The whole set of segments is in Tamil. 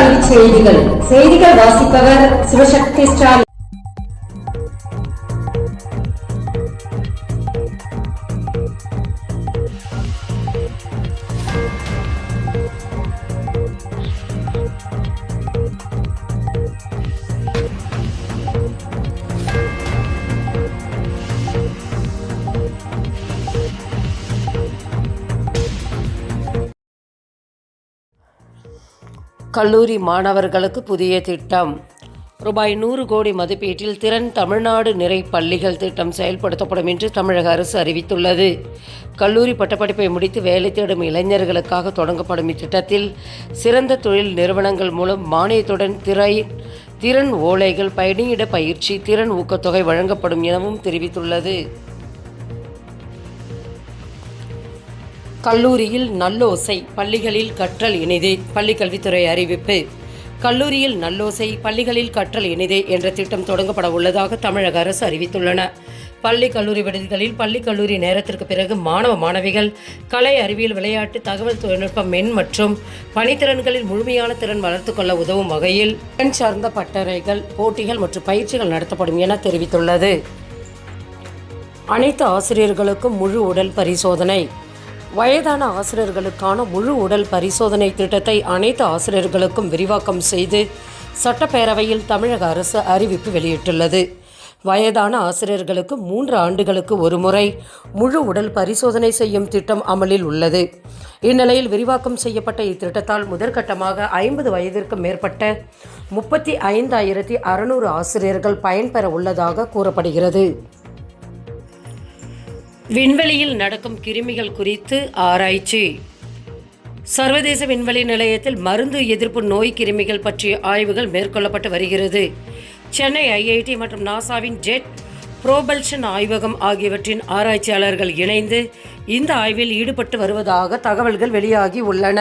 கல்வி செய்திகள் வாசிப்பவர் சிவசக்தி ஸ்டாலின். கல்லூரி மாணவர்களுக்கு புதிய திட்டம். ரூபாய் 100 கோடி மதிப்பீட்டில் திறன் தமிழ்நாடு நிறை பள்ளிகள் திட்டம் செயல்படுத்தப்படும் என்று தமிழக அரசு அறிவித்துள்ளது. கல்லூரி பட்டப்படிப்பை முடித்து வேலை தேடும் இளைஞர்களுக்காக தொடங்கப்படும் இத்திட்டத்தில் சிறந்த தொழில் நிறுவனங்கள் மூலம் மானியத்துடன் திறன் ஓலைகள், பணியிட பயிற்சி, திறன் ஊக்கத்தொகை வழங்கப்படும் எனவும் தெரிவித்துள்ளது. கல்லூரியில் நல்லோசை, பள்ளிகளில் கற்றல் இனிதே. பள்ளிக்கல்வித்துறை அறிவிப்பு. கல்லூரியில் நல்லோசை, பள்ளிகளில் கற்றல் இனிதே என்ற திட்டம் தொடங்கப்பட உள்ளதாக தமிழக அரசு அறிவித்துள்ளன. பள்ளி கல்லூரி விடுதிகளில் பள்ளி கல்லூரி நேரத்திற்கு பிறகு மாணவ மாணவிகள் கலை, அறிவியல், விளையாட்டு, தகவல் தொழில்நுட்பம், மென் மற்றும் பணித்திறன்களில் முழுமையான திறன் வளர்த்துக் கொள்ள உதவும் வகையில் திறன் சார்ந்த பட்டறைகள், போட்டிகள் மற்றும் பயிற்சிகள் நடத்தப்படும் என தெரிவித்துள்ளது. அனைத்து ஆசிரியர்களுக்கும் முழு உடல் பரிசோதனை. வயதான ஆசிரியர்களுக்கான முழு உடல் பரிசோதனை திட்டத்தை அனைத்து ஆசிரியர்களுக்கும் விரிவாக்கம் செய்து சட்டப்பேரவையில் தமிழக அரசு அறிவிப்பு வெளியிட்டுள்ளது. வயதான ஆசிரியர்களுக்கு 3 ஆண்டுகளுக்கு ஒரு முறை முழு உடல் பரிசோதனை செய்யும் திட்டம் அமலில் உள்ளது. இந்நிலையில் விரிவாக்கம் செய்யப்பட்ட இத்திட்டத்தால் முதற்கட்டமாக 50 வயதிற்கு மேற்பட்ட 35,600 ஆசிரியர்கள் பயன்பெற உள்ளதாக கூறப்படுகிறது. விண்வெளியில் நடக்கும் கிருமிகள் குறித்து ஆராய்ச்சி. சர்வதேச விண்வெளி நிலையத்தில் மருந்து எதிர்ப்பு நோய் கிருமிகள் பற்றிய ஆய்வுகள் மேற்கொள்ளப்பட்டு வருகிறது. சென்னை ஐஐடி மற்றும் நாசாவின் ஜெட் புரோபல்ஷன் ஆய்வகம் ஆகியவற்றின் ஆராய்ச்சியாளர்கள் இணைந்து இந்த ஆய்வில் ஈடுபட்டு வருவதாக தகவல்கள் வெளியாகி உள்ளன.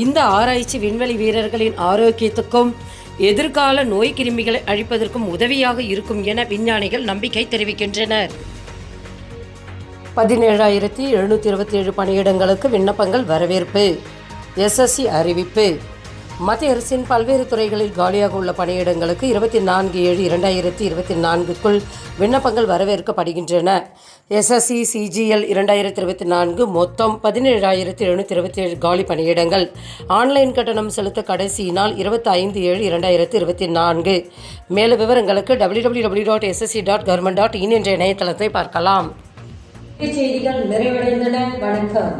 இந்த ஆராய்ச்சி விண்வெளி வீரர்களின் ஆரோக்கியத்துக்கும் எதிர்கால நோய் கிருமிகளை அழிப்பதற்கும் உதவியாக இருக்கும் என விஞ்ஞானிகள் நம்பிக்கை தெரிவிக்கின்றனர். 17,727 பணியிடங்களுக்கு விண்ணப்பங்கள் வரவேற்பு. எஸ்எஸ்சி அறிவிப்பு. மத்திய அரசின் பல்வேறு துறைகளில் காலியாக உள்ள பணியிடங்களுக்கு 24/7/2024க்குள் விண்ணப்பங்கள் வரவேற்கப்படுகின்றன. எஸ்எஸ்சி சிஜிஎல் 2024 மொத்தம் 17,727 காலி பணியிடங்கள். ஆன்லைன் கட்டணம் செலுத்த கடைசி நாள் 25/7/2024. மேலும் விவரங்களுக்கு www.ssc.government.in என்ற இணையதளத்தை பார்க்கலாம். செய்திகள் நிறைவடைந்தன. வணக்கம்.